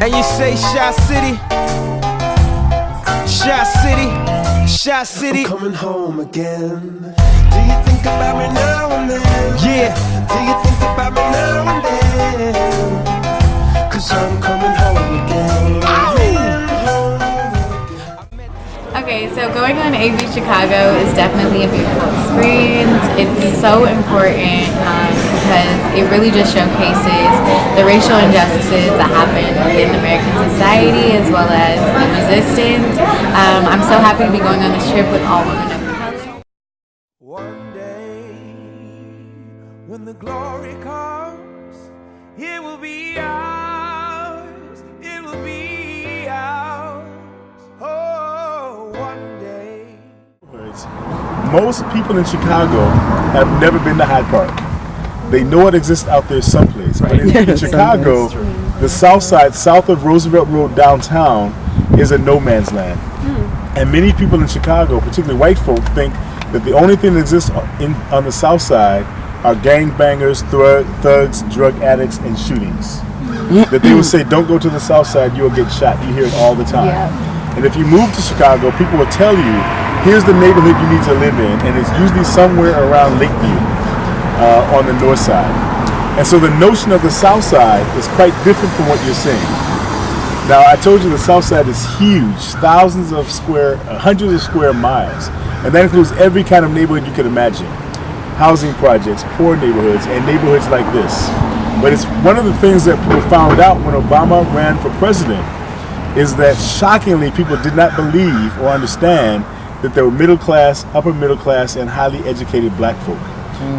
And you say Shot City, Shot City, Shot City. I'm coming home again. Do you think about me now and then? Yeah. Do you think about me now and then? 'Cause I'm coming home again. Okay, so going on AV Chicago is definitely a beautiful experience. It's so important because it really just showcases the racial injustices that happen in American society as well as the resistance. I'm so happy to be going on this trip with all women of color. One day, when the glory comes, it will be ours. It will be ours. Oh, one day. Most people in Chicago have never been to Hyde Park. They know it exists out there someplace. But in Chicago, the south side, south of Roosevelt Road downtown, is a no man's land. And many people in Chicago, particularly white folk, think that the only thing that exists on the south side are gangbangers, thugs, drug addicts, and shootings. That they would say, don't go to the south side, you'll get shot. You hear it all the time. And if you move to Chicago, people will tell you, here's the neighborhood you need to live in, and it's usually somewhere around Lakeview on the north side. And so the notion of the south side is quite different from what you're saying. Now, I told you the south side is huge, hundreds of square miles, and that includes every kind of neighborhood you could imagine. Housing projects, poor neighborhoods, and neighborhoods like this. But it's one of the things that people found out when Obama ran for president, is that shockingly people did not believe or understand that there were middle class, upper middle class, and highly educated black folk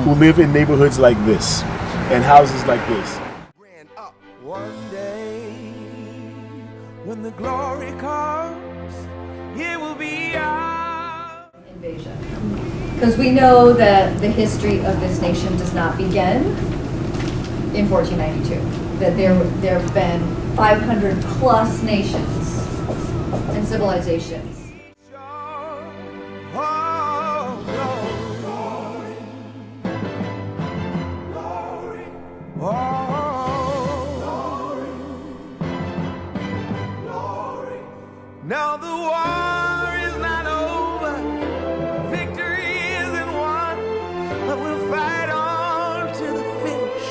who live in neighborhoods like this and houses like this. One day, when the glory comes, it will be ours. Invasion. Because we know that the history of this nation does not begin in 1492. That there have been 500 plus nations and civilizations. Now the war is not over, victory isn't won, but we'll fight on to the finish,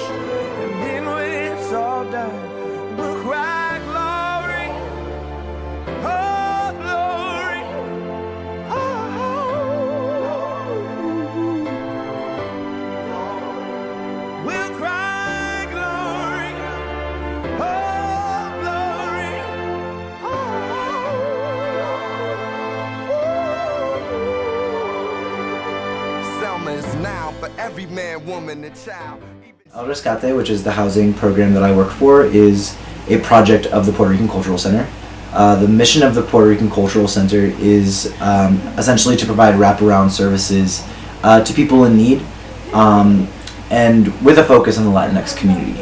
and then when it's all done, we'll cry glory, oh glory, we'll cry glory, oh glory, Selma is now for every man, woman, and child. El Rescate, which is the housing program that I work for, is a project of the Puerto Rican Cultural Center. The mission of the Puerto Rican Cultural Center is essentially to provide wraparound services to people in need, and with a focus on the Latinx community.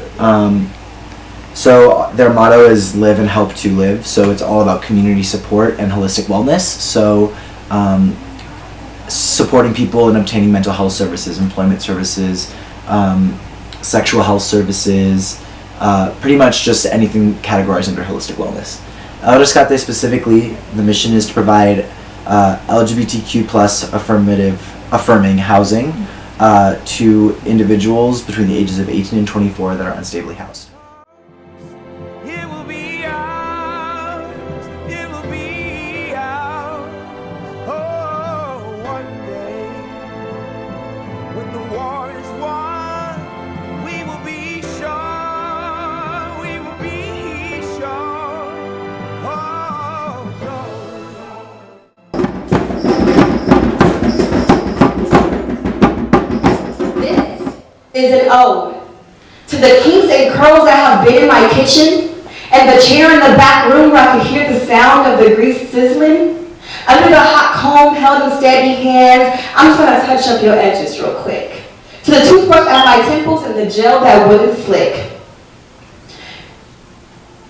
So their motto is live and help to live, so it's all about community support and holistic wellness. So supporting people in obtaining mental health services, employment services, sexual health services, pretty much just anything categorized under holistic wellness. El Rescate specifically, the mission is to provide LGBTQ plus affirming housing to individuals between the ages of 18 and 24 that are unstably housed. It will be ours, it will be ours, oh, one day, when the war is won, we will be sure, we will be sure, oh, This is an ode to the kinks and curls that have been in my kitchen, and the chair in the back room where I could hear the sound of the grease sizzling. Under the hot comb held in steady hands, I'm just gonna touch up your edges real quick. To the toothbrush at my temples and the gel that wouldn't slick.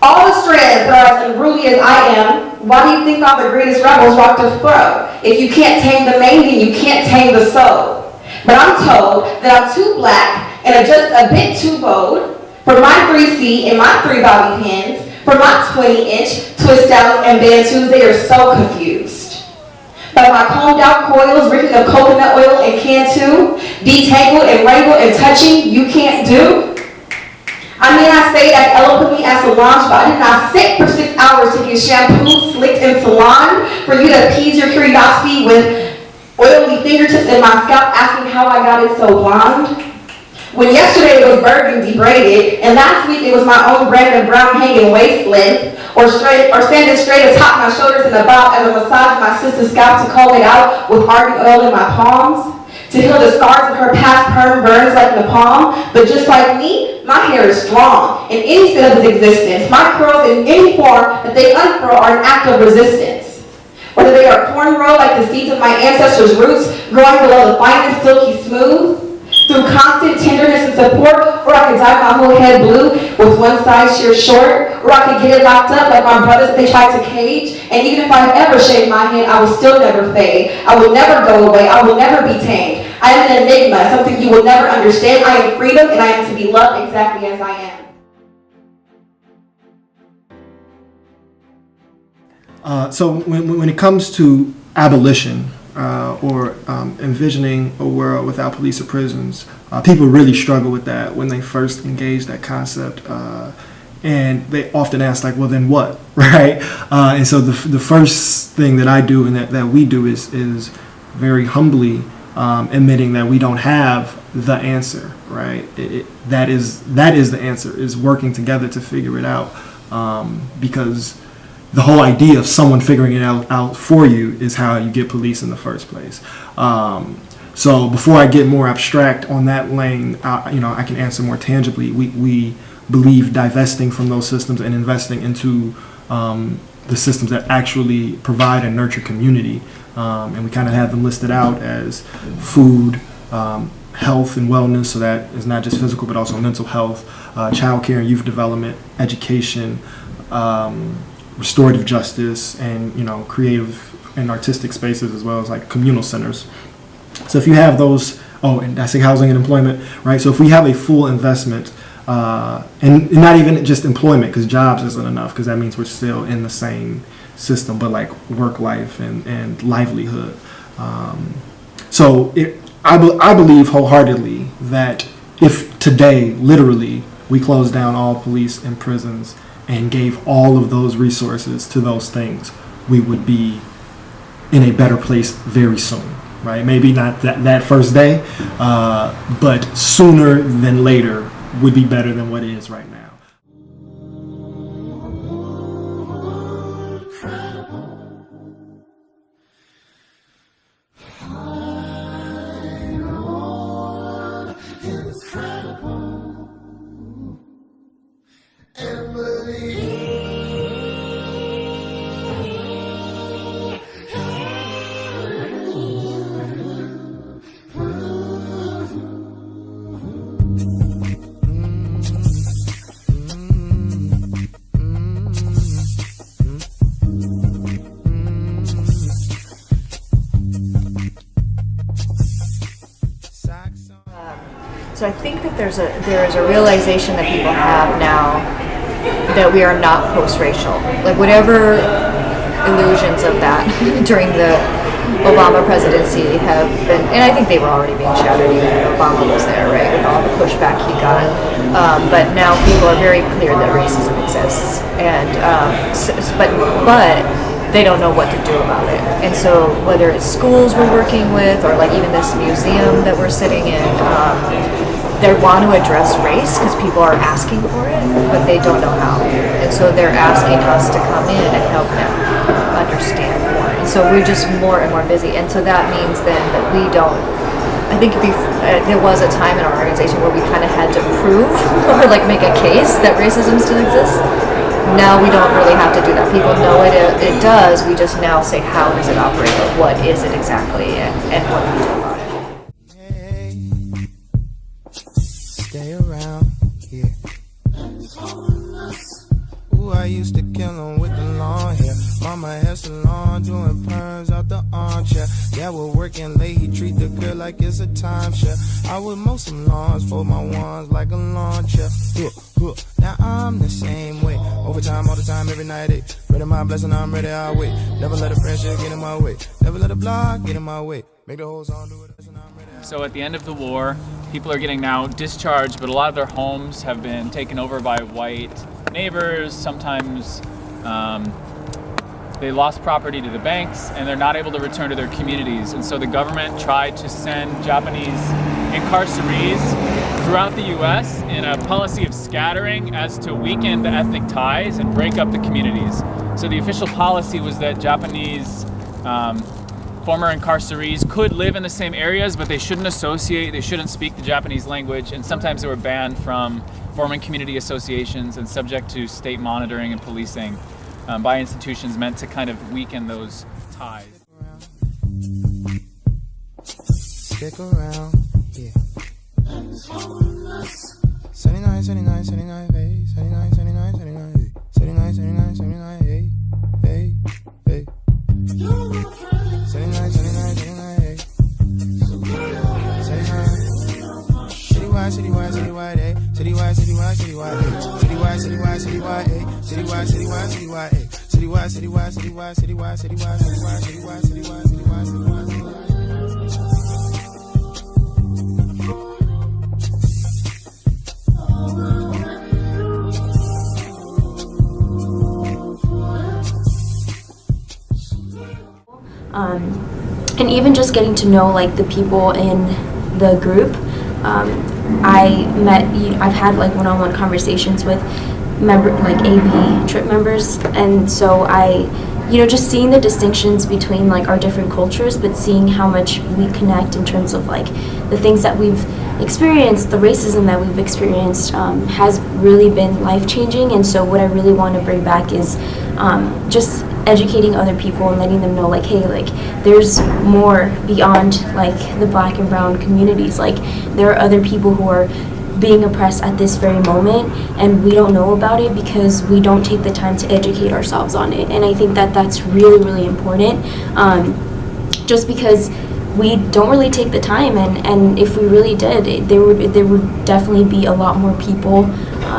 All the strands that are as unruly as I am, why do you think all the greatest rebels rocked a fro? If you can't tame the mane, then you can't tame the soul. But I'm told that I'm too black and just a bit too bold for my 3C and my 3 bobby pins, For my 20-inch twist outs and bantus, they are so confused. By my combed out coils, reeking of coconut oil and Cantu, detangled and wrangled and touching, you can't do. I may not say it as eloquently as Solange, but I did not sit for 6 hours to get shampooed, slicked, and salon for you to appease your curiosity with oily fingertips in my scalp asking how I got it so blonde. When yesterday it was burgundy braided, and last week it was my own brand of brown hanging waist length, or standing straight atop my shoulders in a bob as I massaged my sister's scalp to comb it out with argan oil in my palms, to heal the scars of her past perm burns like napalm. But just like me, my hair is strong in any state of its existence. My curls in any form that they unfurl are an act of resistance. Whether they are cornrow like the seeds of my ancestors' roots, growing below the finest silky smooth, through constant tenderness and support, or I could dye my whole head blue with one side sheer short, or I could get it locked up like my brothers that they tried to cage. And even if I ever shaved my head, I will still never fade. I will never go away. I will never be tamed. I am an enigma, something you will never understand. I am freedom, and I am to be loved exactly as I am. So when it comes to abolition, or envisioning a world without police or prisons, people really struggle with that when they first engage that concept, and they often ask, like, well, then what, right? And so the first thing that I do and that we do is very humbly admitting that we don't have the answer, right? That is the answer, is working together to figure it out, because the whole idea of someone figuring it out for you is how you get police in the first place. So before I get more abstract on that lane, I can answer more tangibly. We believe divesting from those systems and investing into the systems that actually provide and nurture community. And we kind of have them listed out as food, health and wellness, so that is not just physical but also mental health, childcare and youth development, education, restorative justice, and creative and artistic spaces, as well as like communal centers. So if you have those, and I say housing and employment, right? So if we have a full investment, and not even just employment, because jobs isn't enough, because that means we're still in the same system, but like work life and livelihood. I believe wholeheartedly that if today, literally, we close down all police and prisons and gave all of those resources to those things, we would be in a better place very soon, right? Maybe not that first day, but sooner than later would be better than what it is right now. So I think that there is a realization that people have now that we are not post-racial. Like whatever illusions of that during the Obama presidency have been, and I think they were already being shattered even when Obama was there, right, with all the pushback he got. But now people are very clear that racism exists, and but they don't know what to do about it. And so whether it's schools we're working with, or like even this museum that we're sitting in, they want to address race because people are asking for it, but they don't know how. And so they're asking us to come in and help them understand more. And so we're just more and more busy. And so that means then that we don't, I think there was a time in our organization where we kind of had to prove or like make a case that racism still exists. Now we don't really have to do that. People know it does. We just now say, how does it operate, or what is it exactly, and what do we do about it? Stay around, yeah. Ooh, I used to kill him with the long hair. Mama hair salon, doing perms out the armchair. Yeah, we're working late, he treat the girl like it's a timeshare. I would mow some lawns, fold my wands like a lawn chair. Now I'm the same way. Overtime, all the time, every night. Ready my blessing, I'm ready, I'll wait. Never let the pressure get in my way. Never let the block get in my way. Make the whole song do it. So at the end of the war, people are getting now discharged, but a lot of their homes have been taken over by white neighbors. Sometimes they lost property to the banks, and they're not able to return to their communities. And so the government tried to send Japanese incarcerees throughout the U.S. in a policy of scattering as to weaken the ethnic ties and break up the communities. So the official policy was that Japanese former incarcerees could live in the same areas, but they shouldn't associate, they shouldn't speak the Japanese language, and sometimes they were banned from forming community associations and subject to state monitoring and policing by institutions meant to kind of weaken those ties. Stick around, yeah. 79, 79, 79, hey, 79, 79, 79, hey, 79, 79, 79, hey, hey, hey. 79, 79, 79, hey. 79. Citywide, citywide, citywide, hey. Citywide, citywide, citywide, hey. Citywide, citywide, citywide, hey. Citywide, citywide, citywide, hey. Citywide, citywide, citywide, citywide, citywide, citywide, citywide, citywide, citywide, citywide, citywide. And even just getting to know like the people in the group, I've had like one-on-one conversations with like AB trip members, and so just seeing the distinctions between like our different cultures, but seeing how much we connect in terms of like the things that we've experienced, the racism that we've experienced has really been life-changing. And so what I really want to bring back is just educating other people and letting them know like, hey, like there's more beyond like the Black and brown communities. Like there are other people who are being oppressed at this very moment, and we don't know about it because we don't take the time to educate ourselves on it. And I think that that's really, really important, just because we don't really take the time, and if we really did, there would definitely be a lot more people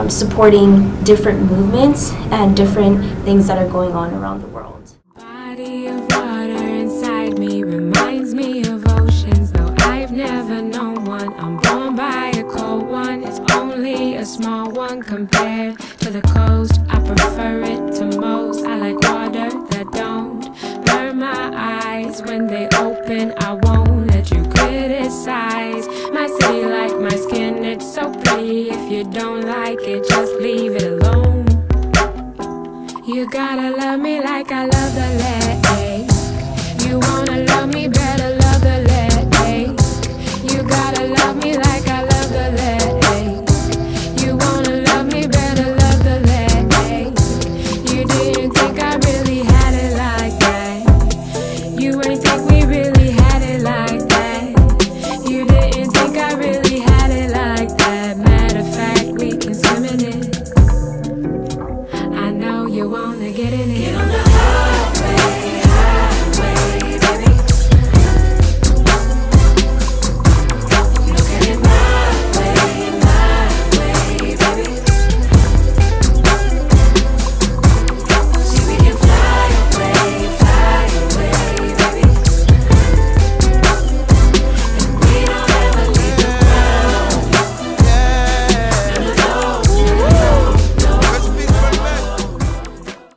supporting different movements and different things that are going on around the world. Body of water inside me reminds me of oceans, though I've never known one. I'm born by a cold one, it's only a small one compared to the coast. I prefer it to most. I like water that don't burn my eyes when they open. I won't let you criticize my city like my skin. It's so pretty. If you don't like it, just leave it alone. You gotta love me like I love the lake. You wanna love me